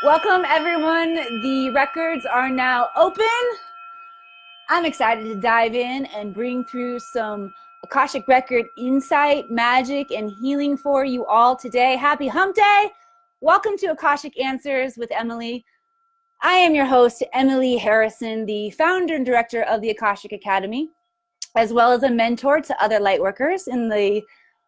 Welcome, everyone. The records are now open. I'm excited to dive in and bring through some Akashic Record insight, magic, and healing for you all today. Happy Hump Day. Welcome to Akashic Answers with Emily. I am your host, Emily Harrison, the founder and director of the Akashic Academy, as well as a mentor to other lightworkers in the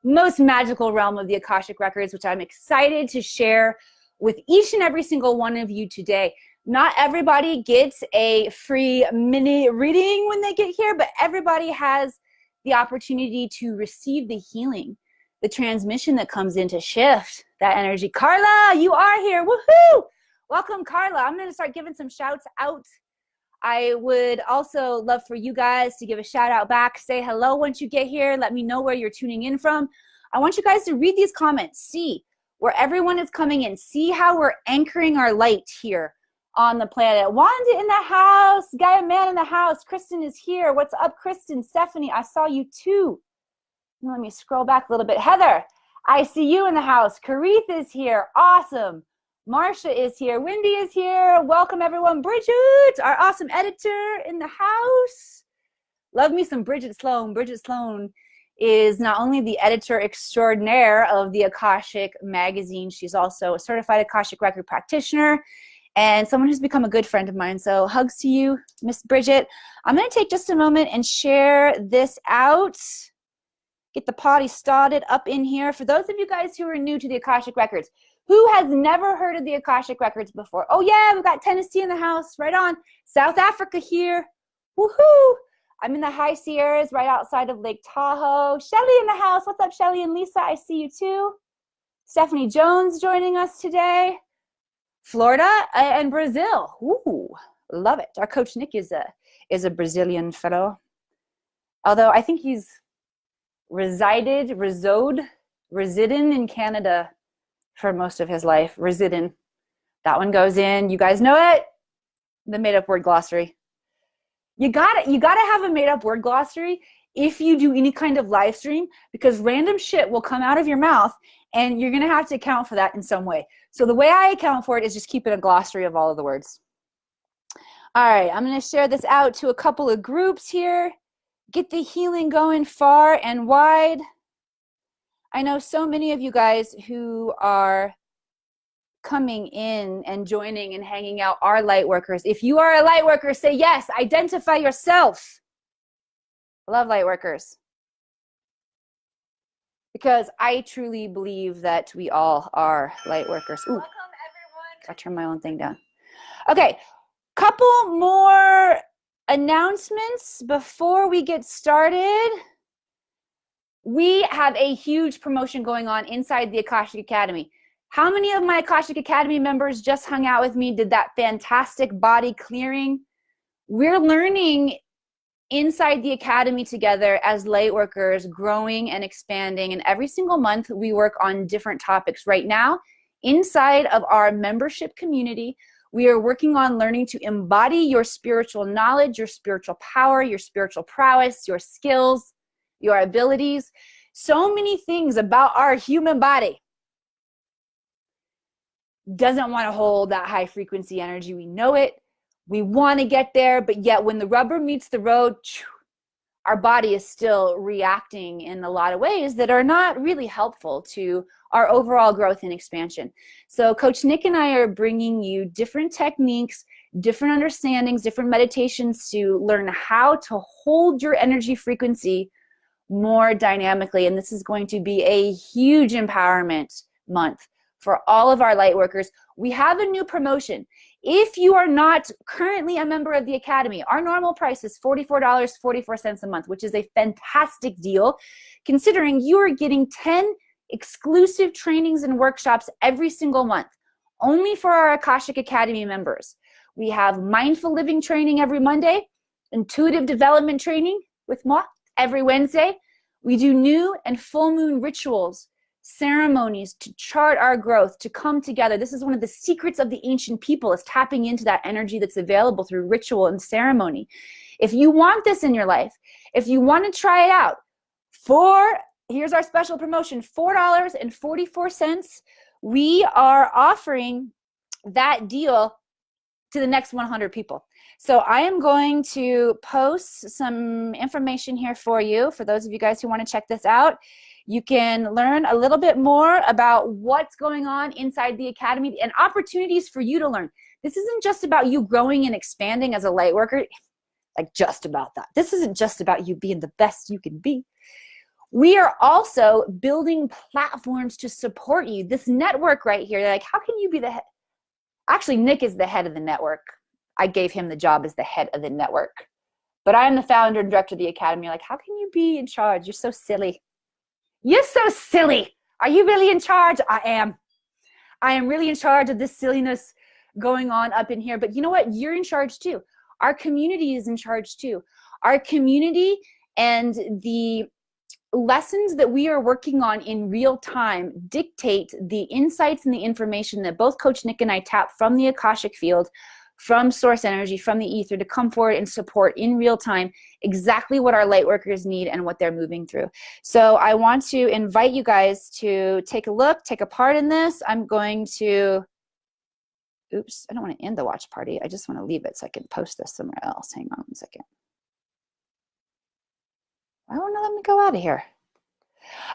most magical realm of the Akashic Records, which I'm excited to share with each and every single one of you today. Not everybody gets a free mini reading when they get here, but everybody has the opportunity to receive the healing, the transmission that comes in to shift that energy. Carla, you are here. Woohoo! Welcome, Carla. I'm going to start giving some shouts out. I would also love for you guys to give a shout out back. Say hello once you get here. Let me know where you're tuning in from. I want you guys to read these comments. See where everyone is coming in. See how we're anchoring our light here on the planet. Wanda in the house. Gaia Man in the house. Kristen is here. What's up, Kristen? Stephanie, I saw you too. Let me scroll back a little bit. Heather, I see you in the house. Karith is here. Awesome. Marsha is here. Wendy is here. Welcome, everyone. Bridget, our awesome editor in the house. Love me some Bridget Sloan. Bridget Sloan is not only the editor extraordinaire of the Akashic magazine, she's also a certified Akashic record practitioner and someone who's become a good friend of mine. So hugs to you, Miss Bridget. I'm going to take just a moment and share this out. Get the party started up in here. For those of you guys who are new to the Akashic Records, who has never heard of the Akashic Records before? Oh yeah, we've got Tennessee in the house, right on. South Africa here, woohoo! I'm in the high Sierras right outside of Lake Tahoe. Shelly in the house, what's up Shelly and Lisa, I see you too. Stephanie Jones joining us today. Florida and Brazil, ooh, love it. Our coach Nick is a Brazilian fellow. Although I think he's resided in Canada for most of his life. Residin. That one goes in. You guys know it? The made-up word glossary. You gotta have a made-up word glossary if you do any kind of live stream, because random shit will come out of your mouth and you're gonna have to account for that in some way. So the way I account for it is just keeping a glossary of all of the words. All right, I'm gonna share this out to a couple of groups here. Get the healing going far and wide. I know so many of you guys who are coming in and joining and hanging out are light workers. If you are a light worker, say yes, identify yourself. I love light workers. Because I truly believe that we all are light workers. Ooh, welcome everyone. Gotta turn my own thing down. Okay, couple more announcements before we get started. We have a huge promotion going on inside the Akashic Academy. How many of my Akashic Academy members just hung out with me, did that fantastic body clearing? We're learning inside the Academy together as light workers, growing and expanding. And every single month we work on different topics. Right now, inside of our membership community, we are working on learning to embody your spiritual knowledge, your spiritual power, your spiritual prowess, your skills, your abilities. So many things about our human body doesn't want to hold that high frequency energy. We know it. We want to get there, but yet when the rubber meets the road, our body is still reacting in a lot of ways that are not really helpful to our overall growth and expansion. So Coach Nick and I are bringing you different techniques, different understandings, different meditations to learn how to hold your energy frequency more dynamically. And this is going to be a huge empowerment month for all of our light workers. We have a new promotion. If you are not currently a member of the Academy, our normal price is $44.44 a month, which is a fantastic deal considering you are getting 10 exclusive trainings and workshops every single month, only for our Akashic Academy members. We have mindful living training every Monday, intuitive development training with moi every Wednesday. We do new and full moon rituals, ceremonies to chart our growth, to come together. This is one of the secrets of the ancient people, is tapping into that energy that's available through ritual and ceremony. If you want this in your life, if you want to try it out, here's our special promotion, $4.44. We are offering that deal to the next 100 people. So I am going to post some information here for you, for those of you guys who want to check this out. You can learn a little bit more about what's going on inside the Academy and opportunities for you to learn. This isn't just about you growing and expanding as a light worker, like just about that. This isn't just about you being the best you can be. We are also building platforms to support you. This network right here, like, how can you be the head? Actually, Nick is the head of the network. I gave him the job as the head of the network. But I am the founder and director of the Academy. You're like, how can you be in charge? You're so silly. You're so silly. Are you really in charge? I am. I am really in charge of this silliness going on up in here. But you know what? You're in charge too. Our community is in charge too. Our community and the lessons that we are working on in real time dictate the insights and the information that both Coach Nick and I tap from the Akashic field, from source energy, from the ether, to come forward and support in real time exactly what our light workers need and what they're moving through. So I want to invite you guys to take a look, take a part in this. I'm going to, oops, I don't want to end the watch party. I just want to leave it so I can post this somewhere else. Hang on one second. I want to let me go out of here.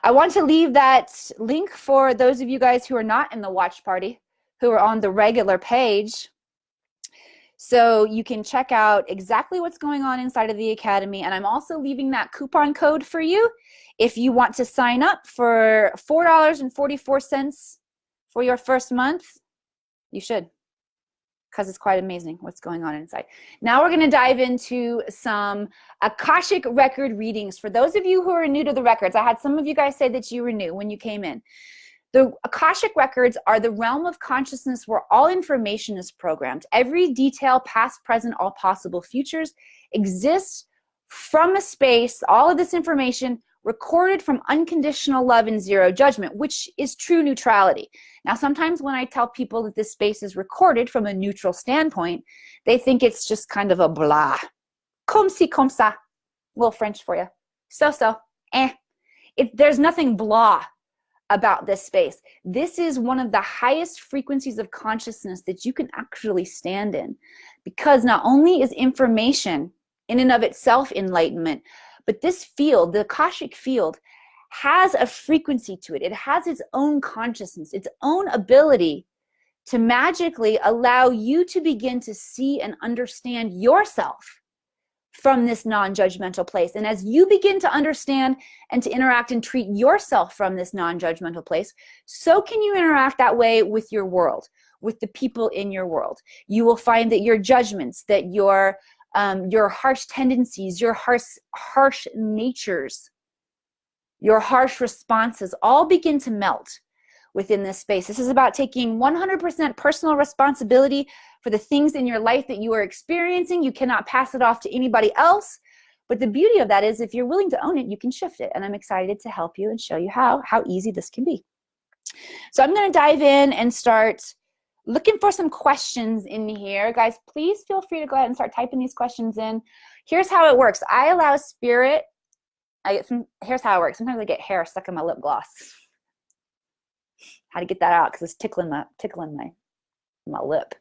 I want to leave that link for those of you guys who are not in the watch party, who are on the regular page, so you can check out exactly what's going on inside of the Academy. And I'm also leaving that coupon code for you if you want to sign up for $4.44 for your first month. You should, because it's quite amazing what's going on inside. Now we're going to dive into some Akashic record readings. For those of you who are new to the records, I had some of you guys say that you were new when you came in. The Akashic records are the realm of consciousness where all information is programmed. Every detail, past, present, all possible futures, exists from a space, all of this information recorded from unconditional love and zero judgment, which is true neutrality. Now, sometimes when I tell people that this space is recorded from a neutral standpoint, they think it's just kind of a blah. Comme ci, comme ça. A little French for you. So, eh. There's nothing blah about this space. This is one of the highest frequencies of consciousness that you can actually stand in, because not only is information in and of itself enlightenment, but this field, the Akashic field, has a frequency to it. It has its own consciousness, its own ability to magically allow you to begin to see and understand yourself from this non-judgmental place. And as you begin to understand and to interact and treat yourself from this non-judgmental place, so can you interact that way with your world, with the people in your world. You will find that your judgments, that your harsh tendencies, your harsh natures, your harsh responses all begin to melt within this space. This is about taking 100% personal responsibility for the things in your life that you are experiencing. You cannot pass it off to anybody else. But the beauty of that is if you're willing to own it, you can shift it. And I'm excited to help you and show you how easy this can be. So I'm going to dive in and start looking for some questions in here. Guys, please feel free to go ahead and start typing these questions in. Here's how it works. I allow spirit. Here's how it works. Sometimes I get hair stuck in my lip gloss. How to get that out because it's tickling my lip.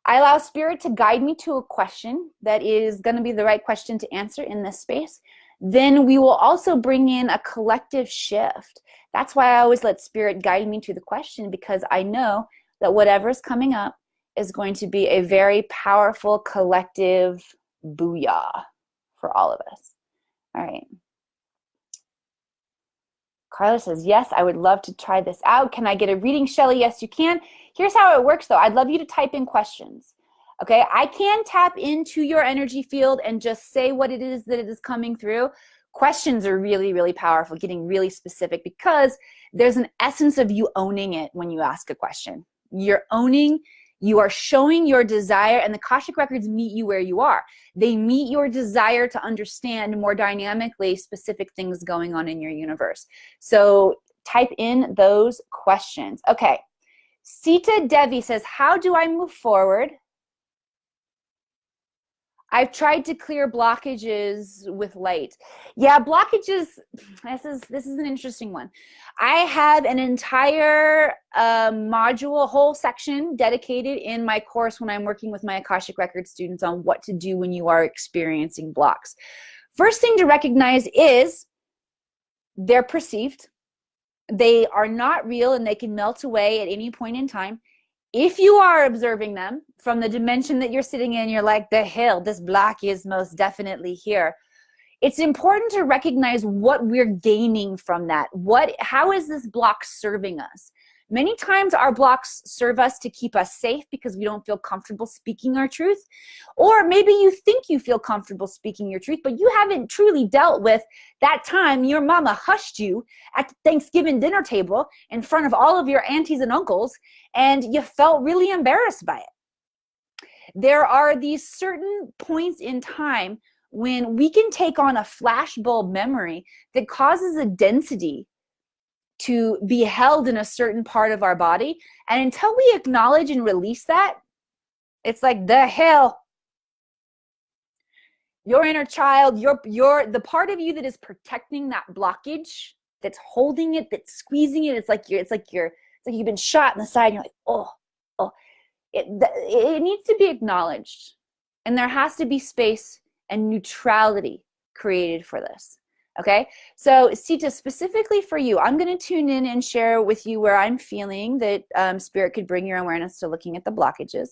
I allow spirit to guide me to a question that is going to be the right question to answer in this space. Then we will also bring in a collective shift. That's why I always let spirit guide me to the question, because I know that whatever's coming up is going to be a very powerful collective booyah for all of us. All right. Carla says, yes, I would love to try this out. Can I get a reading, Shelly? Yes, you can. Here's how it works, though. I'd love you to type in questions. Okay, I can tap into your energy field and just say what it is that it is coming through. Questions are really, really powerful, getting really specific, because there's an essence of you owning it when you ask a question. You're owning, you are showing your desire, and the Akashic records meet you where you are. They meet your desire to understand more dynamically specific things going on in your universe. So type in those questions. Okay, Sita Devi says, how do I move forward? I've tried to clear blockages with light. Yeah, blockages, this is an interesting one. I have an entire module, whole section dedicated in my course when I'm working with my Akashic Records students on what to do when you are experiencing blocks. First thing to recognize is they're perceived. They are not real and they can melt away at any point in time. If you are observing them from the dimension that you're sitting in, you're like, the hell, this block is most definitely here. It's important to recognize what we're gaining from that. How is this block serving us? Many times our blocks serve us to keep us safe because we don't feel comfortable speaking our truth. Or maybe you think you feel comfortable speaking your truth, but you haven't truly dealt with that time your mama hushed you at the Thanksgiving dinner table in front of all of your aunties and uncles, and you felt really embarrassed by it. There are these certain points in time when we can take on a flashbulb memory that causes a density to be held in a certain part of our body. And until we acknowledge and release that, it's like, the hell, your inner child, the part of you that is protecting that blockage, that's holding it, that's squeezing it. It's like you've been shot in the side. And you're like, oh. It needs to be acknowledged, and there has to be space and neutrality created for this. Okay, so Sita, specifically for you, I'm going to tune in and share with you where I'm feeling that Spirit could bring your awareness to looking at the blockages.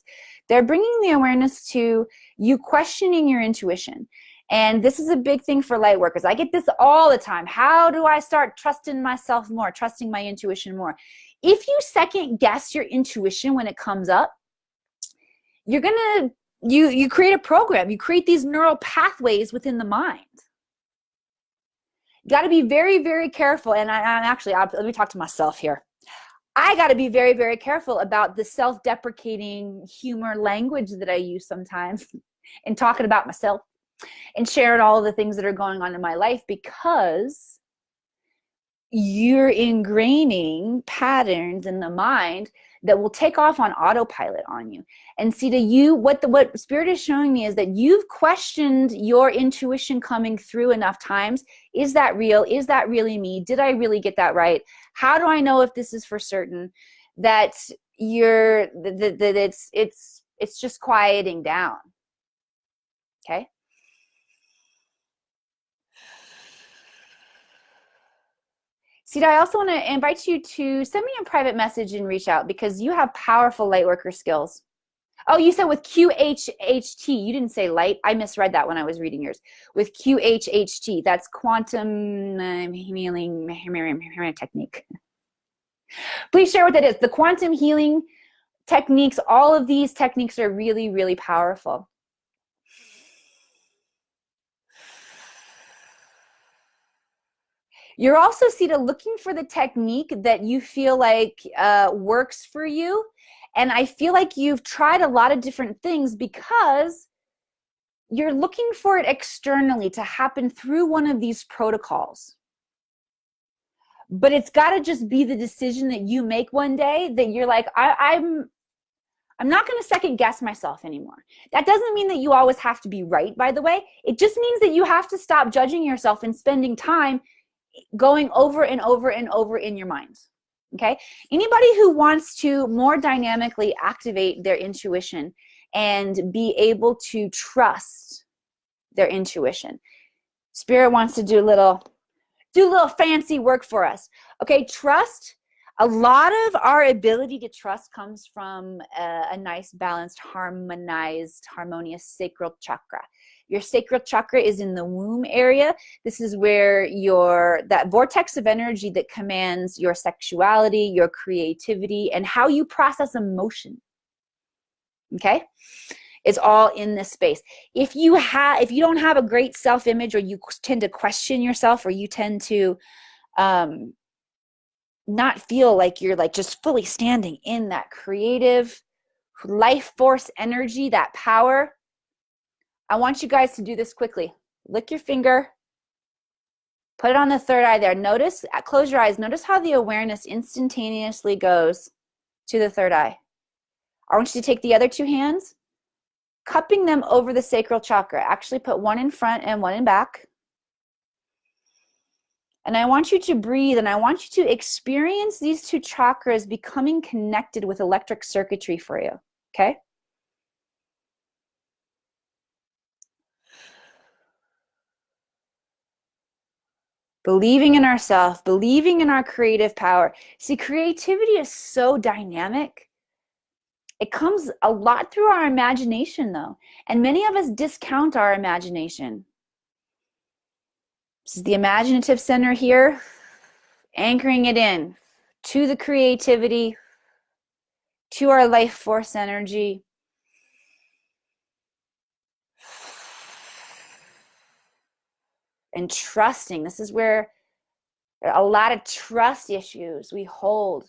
They're bringing the awareness to you questioning your intuition. And this is a big thing for light workers. I get this all the time. How do I start trusting myself more, trusting my intuition more? If you second guess your intuition when it comes up, you're going to, you create a program. You create these neural pathways within the mind. Got to be very, very careful. And let me talk to myself here. I got to be very, very careful about the self-deprecating humor language that I use sometimes in talking about myself and sharing all of the things that are going on in my life, because you're ingraining patterns in the mind that will take off on autopilot on you. And see, what Spirit is showing me is that you've questioned your intuition coming through enough times. Is that real? Is that really me? Did I really get that right? How do I know if this is for certain? That it's just quieting down. Okay. See, I also want to invite you to send me a private message and reach out, because you have powerful light worker skills. Oh, you said with QHHT. You didn't say light. I misread that when I was reading yours. With QHHT, that's quantum healing technique. Please share what that is. The quantum healing techniques, all of these techniques are really, really powerful. You're also, Sita, looking for the technique that you feel like works for you. And I feel like you've tried a lot of different things because you're looking for it externally to happen through one of these protocols. But it's got to just be the decision that you make one day that you're like, I'm not going to second guess myself anymore. That doesn't mean that you always have to be right, by the way. It just means that you have to stop judging yourself and spending time going over and over and over in your mind. Okay? Anybody who wants to more dynamically activate their intuition and be able to trust their intuition, Spirit wants to do a little fancy work for us. Okay, trust. A lot of our ability to trust comes from a nice, balanced, harmonized, harmonious sacral chakra. Your sacral chakra is in the womb area. This is where that vortex of energy that commands your sexuality, your creativity, and how you process emotion. Okay? It's all in this space. If you don't have a great self-image, or you tend to question yourself, or you tend to not feel like you're like just fully standing in that creative life force energy, that power, I want you guys to do this quickly. Lick your finger, put it on the third eye there. Notice, close your eyes. Notice how the awareness instantaneously goes to the third eye. I want you to take the other two hands, cupping them over the sacral chakra. Actually put one in front and one in back. And I want you to breathe, and I want you to experience these two chakras becoming connected with electric circuitry for you, okay? Believing in ourselves, believing in our creative power. See, creativity is so dynamic. It comes a lot through our imagination, though, and many of us discount our imagination. This is the imaginative center here, anchoring it in to the creativity, to our life force energy. And trusting. This is where a lot of trust issues we hold.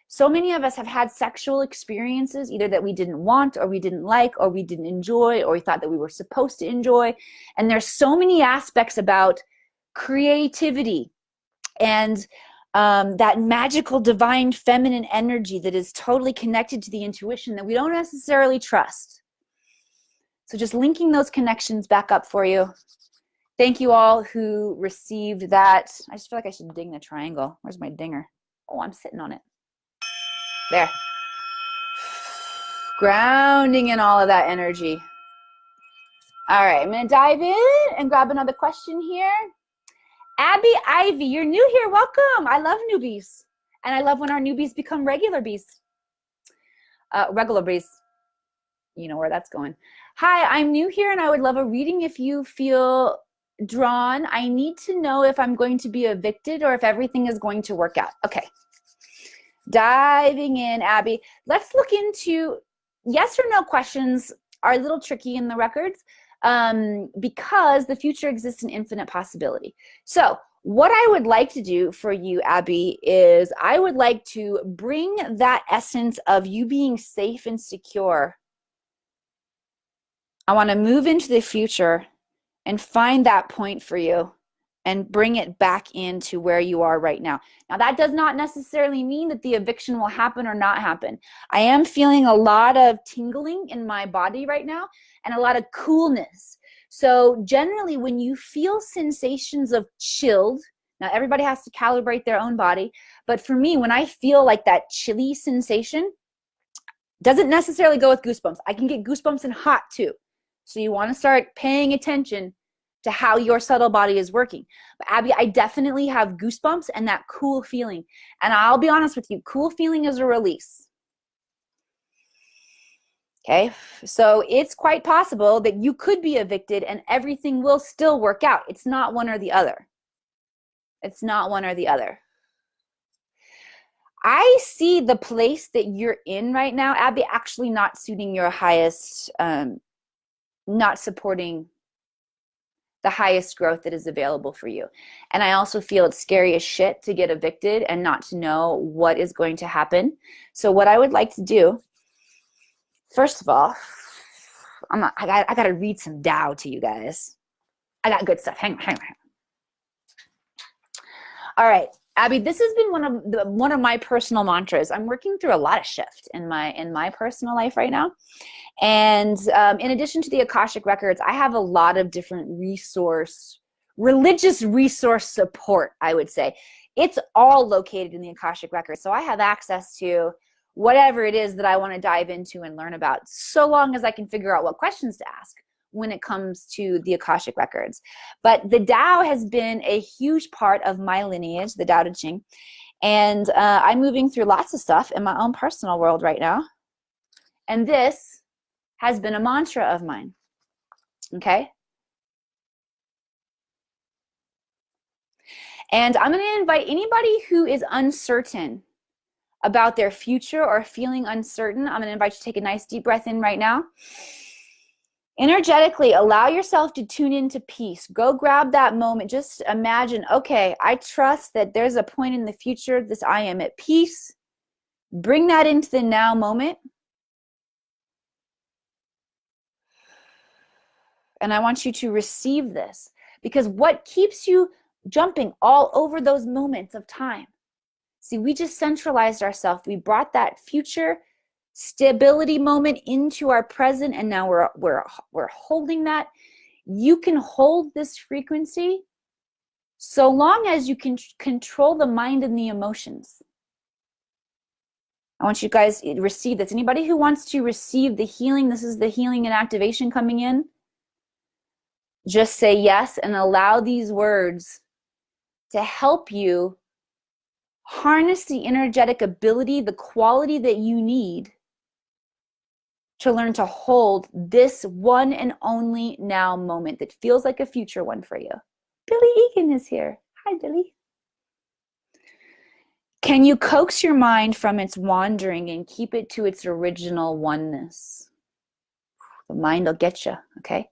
So many of us have had sexual experiences either that we didn't want, or we didn't like, or we didn't enjoy, or we thought that we were supposed to enjoy. And there's so many aspects about creativity and that magical divine feminine energy that is totally connected to the intuition that we don't necessarily trust. So just linking those connections back up for you. Thank you all who received that. I just feel like I should ding the triangle. Where's my dinger? Oh, I'm sitting on it. There. Grounding in all of that energy. All right, I'm going to dive in and grab another question here. Abby Ivy, you're new here. Welcome. I love newbies. And I love when our newbies become regular bees. Regular bees. You know where that's going. Hi, I'm new here and I would love a reading if you feel drawn. I need to know if I'm going to be evicted or if everything is going to work out. Okay. Diving in, Abby. Let's look into yes or no questions are a little tricky in the records because the future exists in infinite possibility. So what I would like to do for you, Abby, is I would like to bring that essence of you being safe and secure. I want to move into the future and find that point for you and bring it back into where you are right now. Now, that does not necessarily mean that the eviction will happen or not happen. I am feeling a lot of tingling in my body right now and a lot of coolness. So generally, when you feel sensations of chilled, now everybody has to calibrate their own body, but for me, when I feel like that chilly sensation, doesn't necessarily go with goosebumps. I can get goosebumps and hot too. So you want to start paying attention to how your subtle body is working. But Abby, I definitely have goosebumps and that cool feeling. And I'll be honest with you, cool feeling is a release. Okay, so it's quite possible that you could be evicted and everything will still work out. It's not one or the other. It's not one or the other. I see the place that you're in right now, Abby, actually not suiting your highest, not supporting the highest growth that is available for you. And I also feel it's scary as shit to get evicted and not to know what is going to happen. So what I would like to do, first of all, I got to read some Tao to you guys. I got good stuff. Hang on. All right, Abby, this has been one of my personal mantras. I'm working through a lot of shift in my personal life right now. And in addition to the Akashic Records, I have a lot of different religious resource support, I would say. It's all located in the Akashic Records. So I have access to whatever it is that I want to dive into and learn about, so long as I can figure out what questions to ask when it comes to the Akashic Records. But the Tao has been a huge part of my lineage, the Tao Te Ching. And I'm moving through lots of stuff in my own personal world right now. And this has been a mantra of mine, okay? And I'm going to invite anybody who is uncertain about their future or feeling uncertain, I'm going to invite you to take a nice deep breath in right now. Energetically, allow yourself to tune into peace. Go grab that moment. Just imagine, okay, I trust that there's a point in the future that I am at peace. Bring that into the now moment. And I want you to receive this, because what keeps you jumping all over those moments of time? See, we just centralized ourselves. We brought that future stability moment into our present, and now we're holding that. You can hold this frequency so long as you can control the mind and the emotions. I want you guys to receive this. Anybody who wants to receive the healing, this is the healing and activation coming in. Just say yes and allow these words to help you harness the energetic ability, the quality that you need to learn to hold this one and only now moment that feels like a future one for you. Billy Egan is here. Hi, Billy. Can you coax your mind from its wandering and keep it to its original oneness? The mind will get you, okay?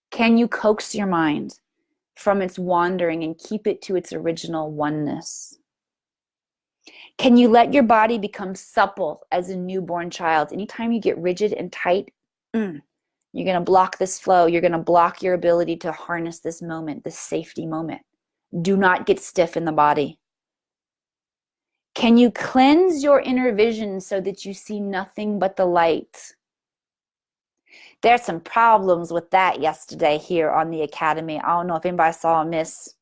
Can you coax your mind from its wandering and keep it to its original oneness? Can you let your body become supple as a newborn child? Anytime you get rigid and tight, you're going to block this flow. You're going to block your ability to harness this moment, this safety moment. Do not get stiff in the body. Can you cleanse your inner vision so that you see nothing but the light? There's some problems with that yesterday here on the Academy. I don't know if anybody saw Miss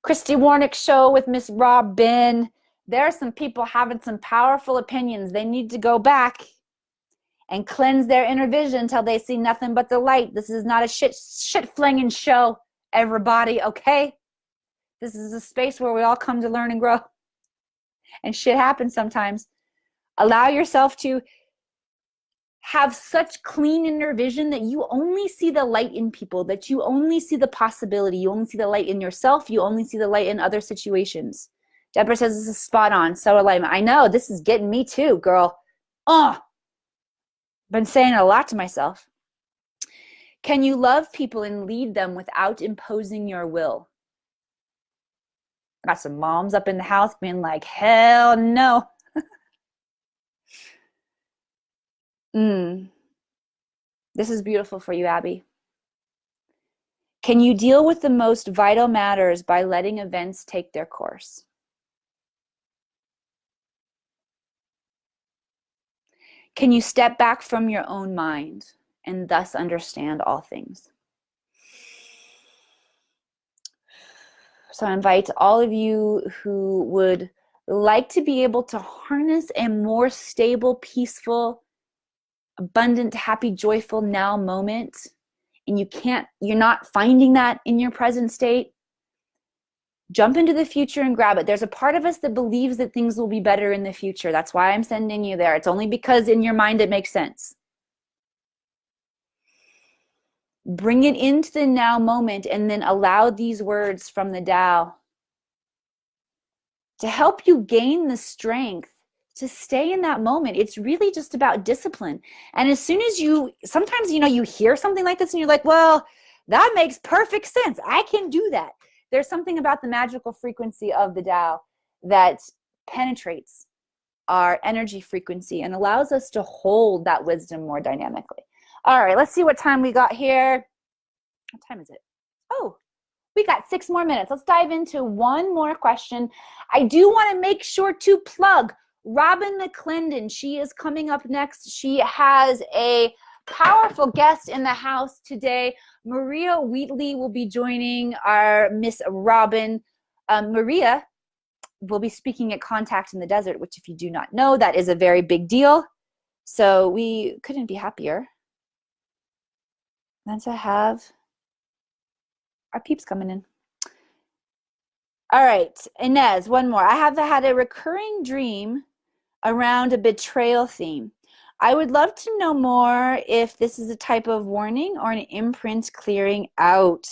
Christy Warnick's show with Miss Robin. There are some people having some powerful opinions. They need to go back and cleanse their inner vision until they see nothing but the light. This is not a shit-flinging show, everybody, okay? This is a space where we all come to learn and grow. And shit happens sometimes. Allow yourself to have such clean inner vision that you only see the light in people, that you only see the possibility, you only see the light in yourself, you only see the light in other situations. Deborah says this is spot on. So alignment. I know, this is getting me too, girl. Been saying it a lot to myself. Can you love people and lead them without imposing your will? I got some moms up in the house being like, hell no. This is beautiful for you, Abby. Can you deal with the most vital matters by letting events take their course? Can you step back from your own mind and thus understand all things? So I invite all of you who would like to be able to harness a more stable, peaceful, abundant, happy, joyful now moment, and you're not finding that in your present state, jump into the future and grab it. There's a part of us that believes that things will be better in the future. That's why I'm sending you there. It's only because in your mind it makes sense. Bring it into the now moment and then allow these words from the Tao to help you gain the strength to stay in that moment. It's really just about discipline. And as soon as sometimes, you hear something like this and you're like, well, that makes perfect sense. I can do that. There's something about the magical frequency of the Tao that penetrates our energy frequency and allows us to hold that wisdom more dynamically. All right, let's see what time we got here. What time is it? Oh, we got 6 more minutes. Let's dive into one more question. I do want to make sure to plug Robin McClendon. She is coming up next. She has a powerful guest in the house today. Maria Wheatley will be joining our Miss Robin. Maria will be speaking at Contact in the Desert, which if you do not know, that is a very big deal. So we couldn't be happier than to have our peeps coming in. All right, Inez, one more. I have had a recurring dream around a betrayal theme. I would love to know more if this is a type of warning or an imprint clearing out.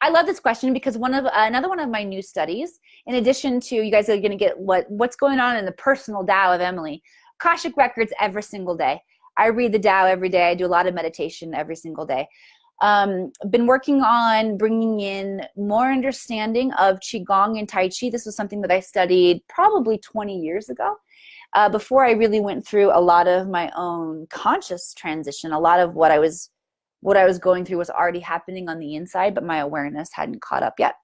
I love this question because another one of my new studies, in addition to, you guys are going to get what's going on in the personal Tao of Emily, Akashic Records every single day. I read the Tao every day. I do a lot of meditation every single day. Been working on bringing in more understanding of Qigong and Tai Chi. This was something that I studied probably 20 years ago. Before I really went through a lot of my own conscious transition. A lot of what I was going through was already happening on the inside, but my awareness hadn't caught up yet.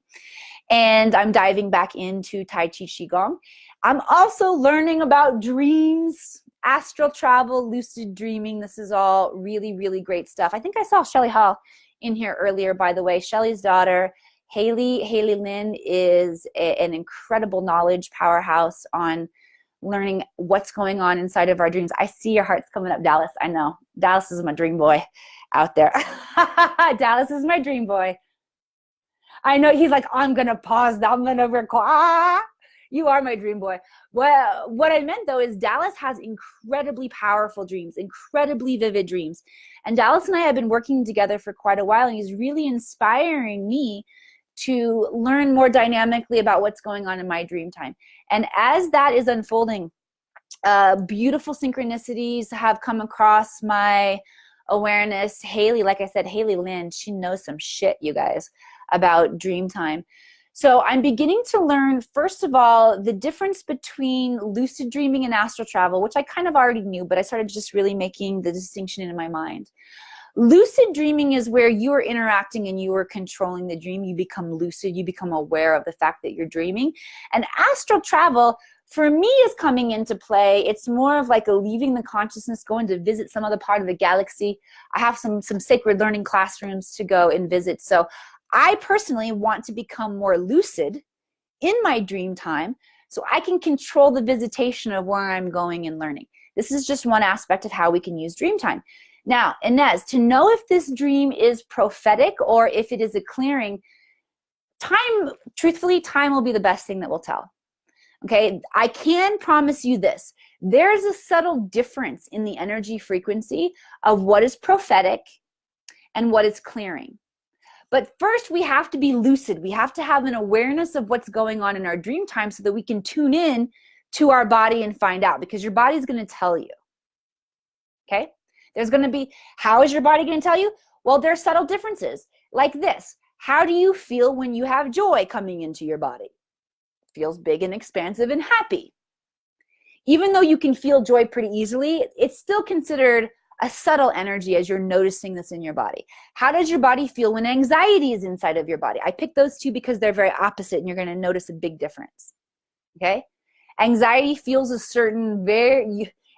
And I'm diving back into Tai Chi Qigong. I'm also learning about dreams, astral travel, lucid dreaming. This is all really, really great stuff. I think I saw Shelly Hall in here earlier, by the way. Shelly's daughter, Haley Lynn, is an incredible knowledge powerhouse on learning what's going on inside of our dreams. I see your hearts coming up, Dallas. I know. Dallas is my dream boy out there. Dallas is my dream boy. I know he's like, I'm going to pause. I'm going to record. You are my dream boy. Well, what I meant though is Dallas has incredibly powerful dreams, incredibly vivid dreams. And Dallas and I have been working together for quite a while, and he's really inspiring me to learn more dynamically about what's going on in my dream time. And as that is unfolding, beautiful synchronicities have come across my awareness. Haley, like I said, Haley Lynn, she knows some shit, you guys, about dream time. So I'm beginning to learn, first of all, the difference between lucid dreaming and astral travel, which I kind of already knew, but I started just really making the distinction in my mind. Lucid dreaming is where you are interacting and you are controlling the dream. You become lucid. You become aware of the fact that you're dreaming. And astral travel, for me, is coming into play. It's more of like a leaving the consciousness, going to visit some other part of the galaxy. I have some sacred learning classrooms to go and visit. So I personally want to become more lucid in my dream time so I can control the visitation of where I'm going and learning. This is just one aspect of how we can use dream time. Now, Inez, to know if this dream is prophetic or if it is a clearing, truthfully, time will be the best thing that will tell. Okay, I can promise you this. There's a subtle difference in the energy frequency of what is prophetic and what is clearing. But first, we have to be lucid. We have to have an awareness of what's going on in our dream time so that we can tune in to our body and find out, because your body's going to tell you. Okay? There's going to be, how is your body going to tell you? Well, there's subtle differences like this. How do you feel when you have joy coming into your body? It feels big and expansive and happy. Even though you can feel joy pretty easily, it's still considered a subtle energy as you're noticing this in your body. How does your body feel when anxiety is inside of your body? I picked those two because they're very opposite, and you're going to notice a big difference. Okay? Anxiety feels a certain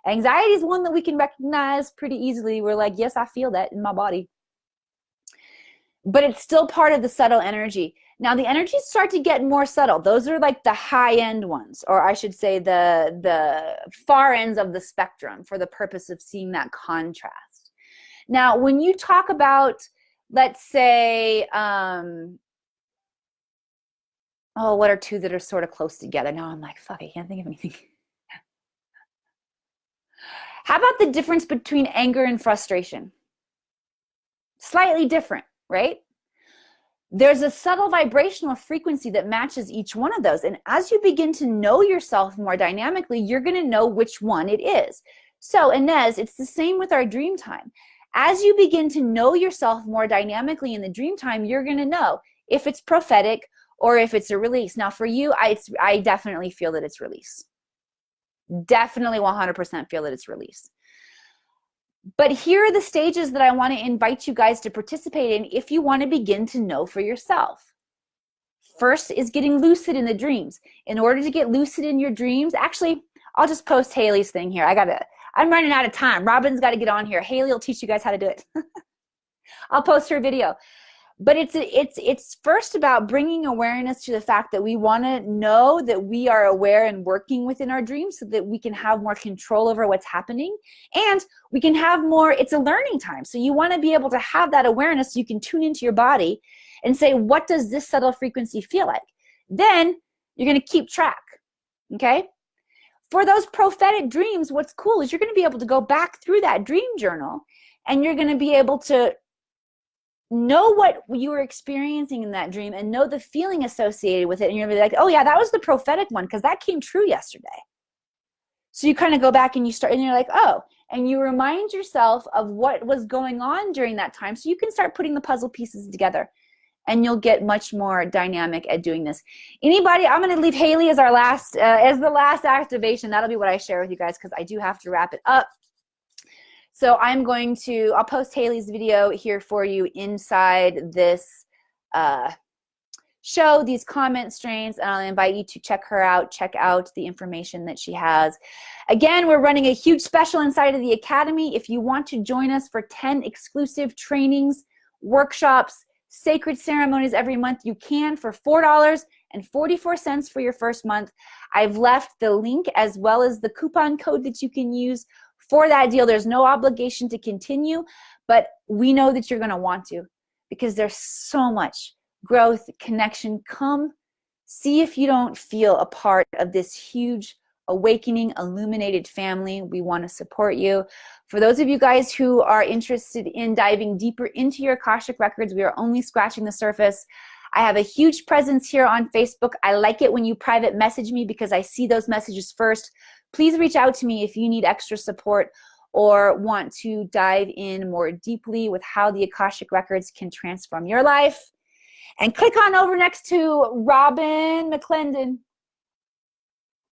anxiety is one that we can recognize pretty easily. We're like, yes, I feel that in my body. But it's still part of the subtle energy. Now, the energies start to get more subtle. Those are like the high-end ones, or I should say the far ends of the spectrum for the purpose of seeing that contrast. Now, when you talk about, let's say, what are two that are sort of close together? Now I'm like, fuck, I can't think of anything. How about the difference between anger and frustration? Slightly different, right? There's a subtle vibrational frequency that matches each one of those. And as you begin to know yourself more dynamically, you're going to know which one it is. So, Inez, it's the same with our dream time. As you begin to know yourself more dynamically in the dream time, you're going to know if it's prophetic or if it's a release. Now, for you, I definitely feel that it's release. Definitely 100% feel that it's release. But here are the stages that I want to invite you guys to participate in if you want to begin to know for yourself. First is getting lucid in the dreams. In order to get lucid in your dreams, actually, I'll just post Haley's thing here. I'm running out of time. Robin's got to get on here. Haley will teach you guys how to do it. I'll post her video. But it's first about bringing awareness to the fact that we want to know that we are aware and working within our dreams so that we can have more control over what's happening, and we can have more, it's a learning time. So you want to be able to have that awareness so you can tune into your body and say, what does this subtle frequency feel like? Then you're going to keep track, okay? For those prophetic dreams, what's cool is you're going to be able to go back through that dream journal, and you're going to be able to know what you were experiencing in that dream and know the feeling associated with it. And you're going to be like, oh yeah, that was the prophetic one because that came true yesterday. So you kind of go back and you start, and you're like, oh, and you remind yourself of what was going on during that time. So you can start putting the puzzle pieces together, and you'll get much more dynamic at doing this. Anybody, I'm going to leave Haley as our last, as the last activation. That'll be what I share with you guys because I do have to wrap it up. So I'll post Haley's video here for you inside this show, these comment strains, and I'll invite you to check her out, check out the information that she has. Again, we're running a huge special inside of the Academy. If you want to join us for 10 exclusive trainings, workshops, sacred ceremonies every month, you can for $4.44 for your first month. I've left the link as well as the coupon code that you can use for that deal. There's no obligation to continue, but we know that you're going to want to, because there's so much growth, connection. Come see if you don't feel a part of this huge awakening, illuminated family. We want to support you. For those of you guys who are interested in diving deeper into your Akashic Records, we are only scratching the surface. I have a huge presence here on Facebook. I like it when you private message me because I see those messages first. Please reach out to me if you need extra support or want to dive in more deeply with how the Akashic Records can transform your life. And click on over next to Robin McClendon.